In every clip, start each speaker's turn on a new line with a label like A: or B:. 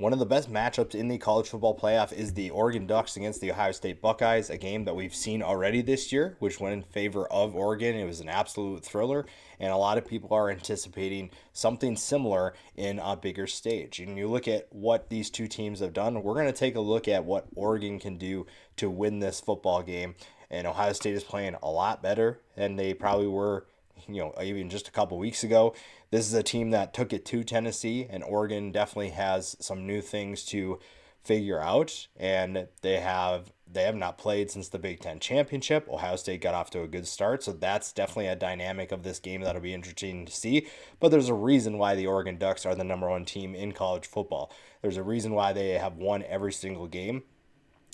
A: One of the best matchups in the college football playoff is the Oregon Ducks against the Ohio State Buckeyes, a game that we've seen already this year, which went in favor of Oregon. It was an absolute thriller, and a lot of people are anticipating something similar in a bigger stage. And you look at what these two teams have done, we're going to take a look at what Oregon can do to win this football game. And Ohio State is playing a lot better than they probably were, even just a couple weeks ago. This is a team that took it to Tennessee, and Oregon definitely has some new things to figure out. And they have not played since the Big Ten championship. Ohio State got off to a good start, so that's definitely a dynamic of this game that'll be interesting to see. But there's a reason why the Oregon Ducks are the number one team in college football. There's a reason why they have won every single game.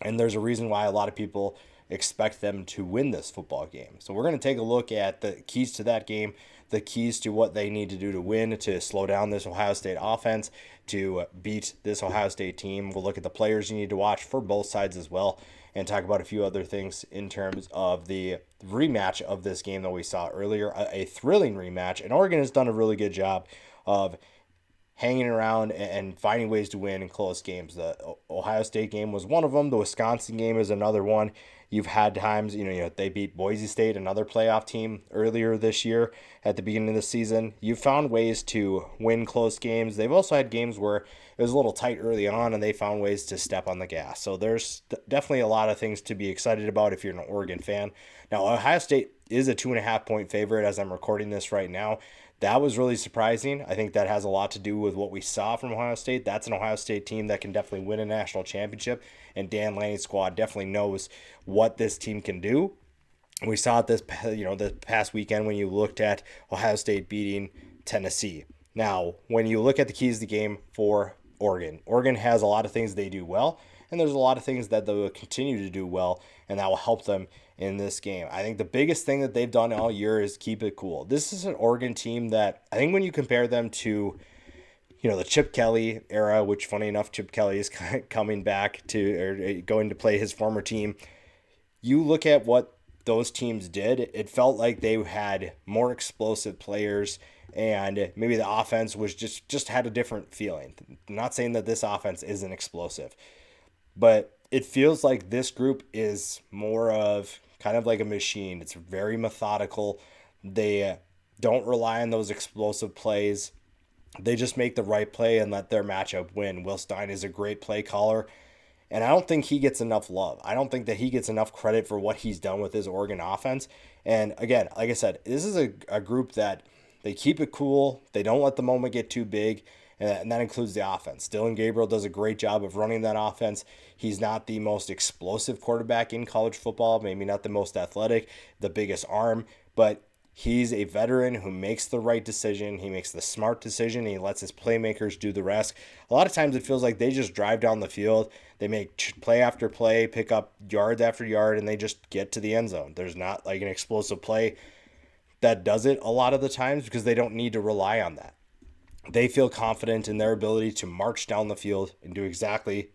A: And there's a reason why a lot of people expect them to win this football game. So we're going to take a look at the keys to that game, the keys to what they need to do to win, to slow down this Ohio State offense, to beat this Ohio State team. We'll look at the players you need to watch for both sides as well, and talk about a few other things in terms of the rematch of this game that we saw earlier, a thrilling rematch. And Oregon has done a really good job of hanging around and finding ways to win in close games. The Ohio State game was one of them. The Wisconsin game is another one. You've had times, they beat Boise State, another playoff team, earlier this year at the beginning of the season. You've found ways to win close games. They've also had games where it was a little tight early on and they found ways to step on the gas. So there's definitely a lot of things to be excited about if you're an Oregon fan. Now, Ohio State is a 2.5-point favorite as I'm recording this right now. That was really surprising. I think that has a lot to do with what we saw from Ohio State. That's an Ohio State team that can definitely win a national championship, and Dan Lanning's squad definitely knows what this team can do. We saw it this past weekend when you looked at Ohio State beating Tennessee. Now, when you look at the keys to the game for Oregon, Oregon has a lot of things they do well, and there's a lot of things that they will continue to do well, and that will help them in this game. I think the biggest thing that they've done all year is keep it cool. This is an Oregon team that I think when you compare them to, the Chip Kelly era, which funny enough, Chip Kelly is coming back to or going to play his former team. You look at what those teams did, it felt like they had more explosive players, and maybe the offense was just had a different feeling. I'm not saying that this offense isn't explosive, but it feels like this group is more of kind of like a machine. It's very methodical. They don't rely on those explosive plays. They just make the right play and let their matchup win. Will Stein is a great play caller, and I don't think he gets enough love. I don't think that he gets enough credit for what he's done with his Oregon offense. And again, like I said, this is a group that they keep it cool. They don't let the moment get too big, and that includes the offense. Dylan Gabriel does a great job of running that offense. He's not the most explosive quarterback in college football, maybe not the most athletic, the biggest arm, but he's a veteran who makes the right decision. He makes the smart decision. He lets his playmakers do the rest. A lot of times it feels like they just drive down the field. They make play after play, pick up yards after yard, and they just get to the end zone. There's not like an explosive play that does it a lot of the times because they don't need to rely on that. They feel confident in their ability to march down the field and do exactly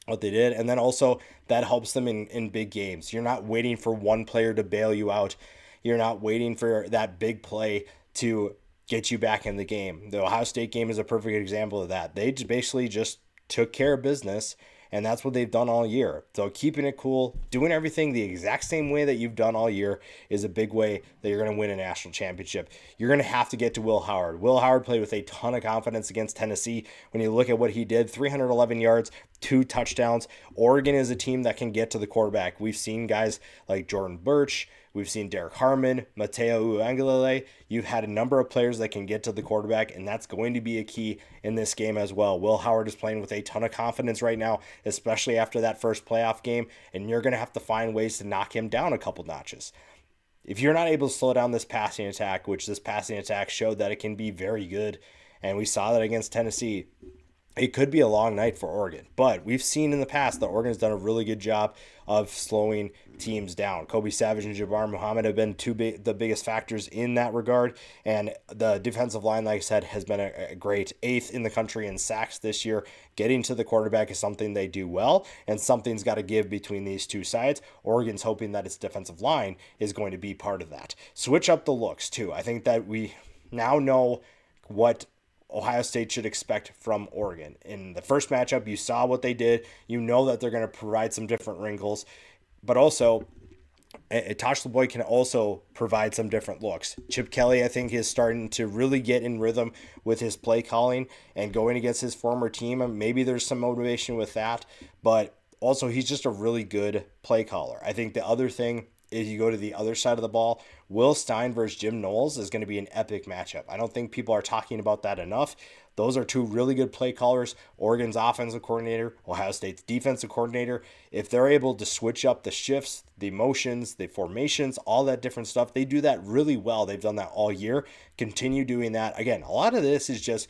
A: what they did. And then also that helps them in big games. You're not waiting for one player to bail you out. You're not waiting for that big play to get you back in the game. The Ohio State game is a perfect example of that. They basically just took care of business, and that's what they've done all year. So keeping it cool, doing everything the exact same way that you've done all year is a big way that you're going to win a national championship. You're going to have to get to Will Howard. Will Howard played with a ton of confidence against Tennessee. When you look at what he did, 311 yards, 2 touchdowns. Oregon is a team that can get to the quarterback. We've seen guys like Jordan Birch. We've seen Derek Harmon, Mateo Uiagalelei. You've had a number of players that can get to the quarterback, and that's going to be a key in this game as well. Will Howard is playing with a ton of confidence right now, especially after that first playoff game, and you're going to have to find ways to knock him down a couple notches. If you're not able to slow down this passing attack, which this passing attack showed that it can be very good, and we saw that against Tennessee, it could be a long night for Oregon. But we've seen in the past that Oregon's done a really good job of slowing teams down. Kobe Savage and Jabbar Muhammad have been the biggest factors in that regard. And the defensive line, like I said, has been a great 8th in the country in sacks this year. Getting to the quarterback is something they do well, and something's got to give between these two sides. Oregon's hoping that its defensive line is going to be part of that. Switch up the looks, too. I think that we now know what Ohio State should expect from Oregon. In the first matchup, you saw what they did. You know that they're going to provide some different wrinkles, but also Tosh LeBoy can also provide some different looks. Chip Kelly, I think, is starting to really get in rhythm with his play calling and going against his former team. Maybe there's some motivation with that, but also he's just a really good play caller. I think the other thing is you go to the other side of the ball, Will Stein versus Jim Knowles is going to be an epic matchup. I don't think people are talking about that enough. Those are two really good play callers. Oregon's offensive coordinator, Ohio State's defensive coordinator. If they're able to switch up the shifts, the motions, the formations, all that different stuff, they do that really well. They've done that all year. Continue doing that. Again, a lot of this is just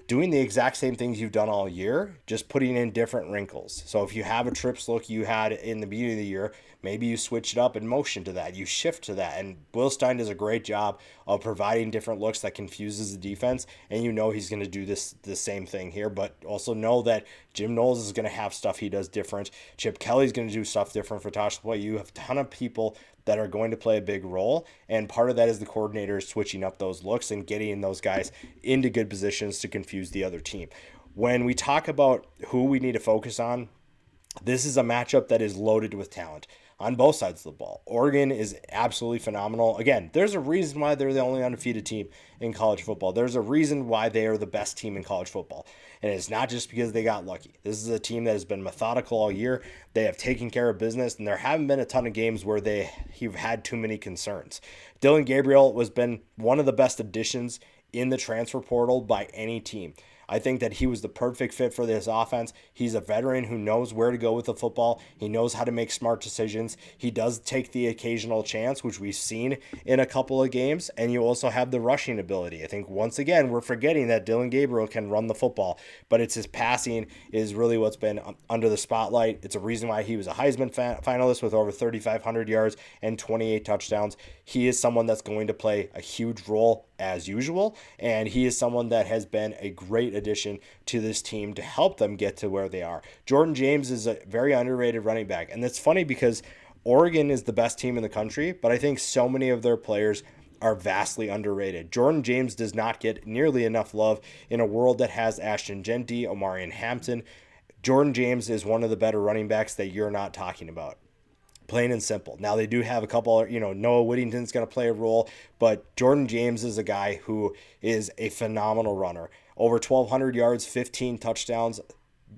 A: doing the exact same things you've done all year, just putting in different wrinkles. So if you have a trips look you had in the beginning of the year, maybe you switch it up and motion to that. You shift to that. And Will Stein does a great job of providing different looks that confuses the defense. And you know he's going to do the same thing here. But also know that Jim Knowles is going to have stuff he does different. Chip Kelly's going to do stuff different for Tosh LeBoy. You have a ton of people that are going to play a big role. And part of that is the coordinators switching up those looks and getting those guys into good positions to confuse the other team. When we talk about who we need to focus on, this is a matchup that is loaded with talent on both sides of the ball. Oregon is absolutely phenomenal. Again, there's a reason why they're the only undefeated team in college football. There's a reason why they are the best team in college football. And it's not just because they got lucky. This is a team that has been methodical all year. They have taken care of business, and there haven't been a ton of games where you've had too many concerns. Dillon Gabriel has been one of the best additions in the transfer portal by any team. I think that he was the perfect fit for this offense. He's a veteran who knows where to go with the football. He knows how to make smart decisions. He does take the occasional chance, which we've seen in a couple of games. And you also have the rushing ability. I think once again, we're forgetting that Dillon Gabriel can run the football, but it's his passing is really what's been under the spotlight. It's a reason why he was a Heisman finalist with over 3,500 yards and 28 touchdowns. He is someone that's going to play a huge role as usual, and he is someone that has been a great addition to this team to help them get to where they are. Jordan James is a very underrated running back, and it's funny because Oregon is the best team in the country, but I think so many of their players are vastly underrated. Jordan James does not get nearly enough love in a world that has Ashton Genty, Omarion Hampton. Jordan James is one of the better running backs that you're not talking about. Plain and simple. Now, they do have a couple, Noah Whittington's going to play a role, but Jordan James is a guy who is a phenomenal runner. Over 1,200 yards, 15 touchdowns.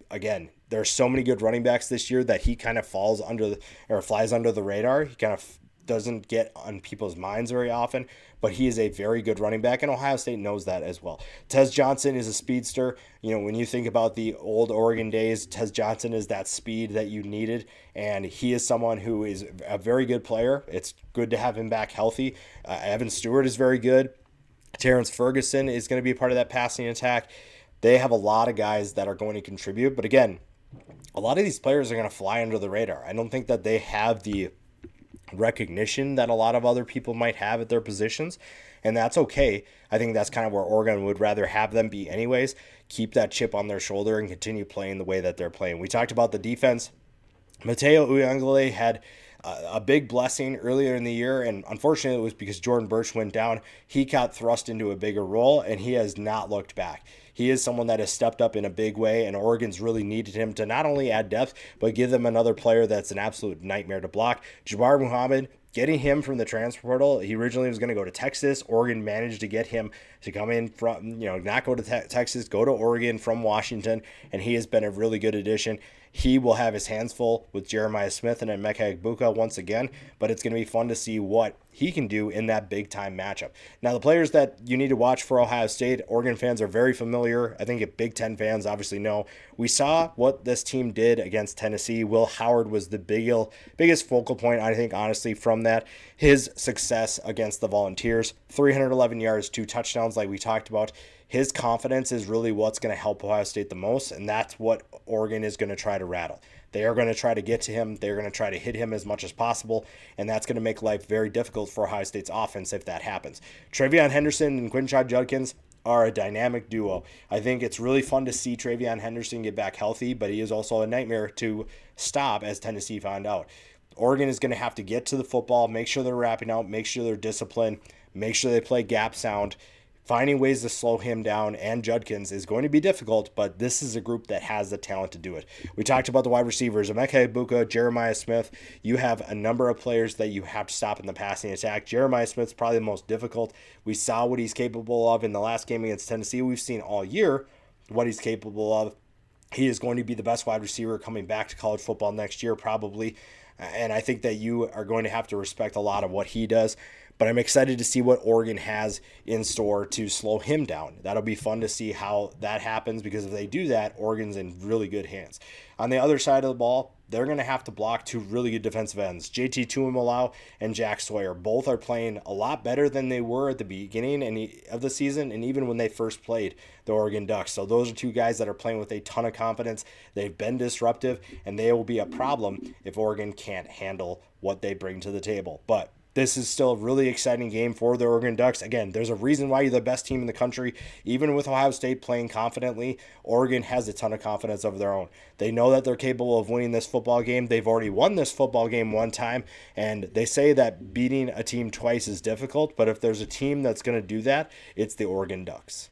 A: Again, there are so many good running backs this year that he kind of flies under the radar. He kind of doesn't get on people's minds very often, but he is a very good running back, and Ohio State knows that as well. Tez Johnson is a speedster. When you think about the old Oregon days, Tez Johnson is that speed that you needed, and he is someone who is a very good player. It's good to have him back healthy. Evan Stewart is very good. Terrence Ferguson is going to be a part of that passing attack. They have a lot of guys that are going to contribute, but again, a lot of these players are going to fly under the radar. I don't think that they have the recognition that a lot of other people might have at their positions, and that's okay. I think that's kind of where Oregon would rather have them be anyways. Keep that chip on their shoulder and continue playing the way that they're playing. We talked about the defense. Mateo Uyunglele had a big blessing earlier in the year, and unfortunately it was because Jordan Burch went down. He got thrust into a bigger role, and he has not looked back. He is someone that has stepped up in a big way, and Oregon's really needed him to not only add depth, but give them another player that's an absolute nightmare to block. Jabbar Muhammad, getting him from the transfer portal, he originally was going to go to Texas. Oregon managed to get him to come in from, not go to Texas, go to Oregon from Washington, and he has been a really good addition. He will have his hands full with Jeremiah Smith and Emeka Egbuka once again, but it's going to be fun to see what he can do in that big-time matchup. Now, the players that you need to watch for Ohio State, Oregon fans are very familiar. I think Big Ten fans obviously know. We saw what this team did against Tennessee. Will Howard was the biggest focal point, I think, honestly, from that. His success against the Volunteers, 311 yards, 2 touchdowns like we talked about. His confidence is really what's going to help Ohio State the most, and that's what Oregon is going to try to rattle. They are going to try to get to him. They're going to try to hit him as much as possible, and that's going to make life very difficult for Ohio State's offense if that happens. Travion Henderson and Quinshon Judkins are a dynamic duo. I think it's really fun to see Travion Henderson get back healthy, but he is also a nightmare to stop, as Tennessee found out. Oregon is going to have to get to the football, make sure they're wrapping out, make sure they're disciplined, make sure they play gap sound, finding ways to slow him down and Judkins is going to be difficult, but this is a group that has the talent to do it. We talked about the wide receivers, Emeka Egbuka, Jeremiah Smith. You have a number of players that you have to stop in the passing attack. Jeremiah Smith's probably the most difficult. We saw what he's capable of in the last game against Tennessee. We've seen all year what he's capable of. He is going to be the best wide receiver coming back to college football next year, probably. And I think that you are going to have to respect a lot of what he does. But I'm excited to see what Oregon has in store to slow him down. That'll be fun to see how that happens, because if they do that, Oregon's in really good hands. On the other side of the ball, they're going to have to block two really good defensive ends, JT Tuimoloau and Jack Sawyer. Both are playing a lot better than they were at the beginning of the season, and even when they first played the Oregon Ducks. So those are two guys that are playing with a ton of confidence. They've been disruptive, and they will be a problem if Oregon can't handle what they bring to the table. But this is still a really exciting game for the Oregon Ducks. Again, there's a reason why you're the best team in the country. Even with Ohio State playing confidently, Oregon has a ton of confidence of their own. They know that they're capable of winning this football game. They've already won this football game one time, and they say that beating a team twice is difficult, but if there's a team that's going to do that, it's the Oregon Ducks.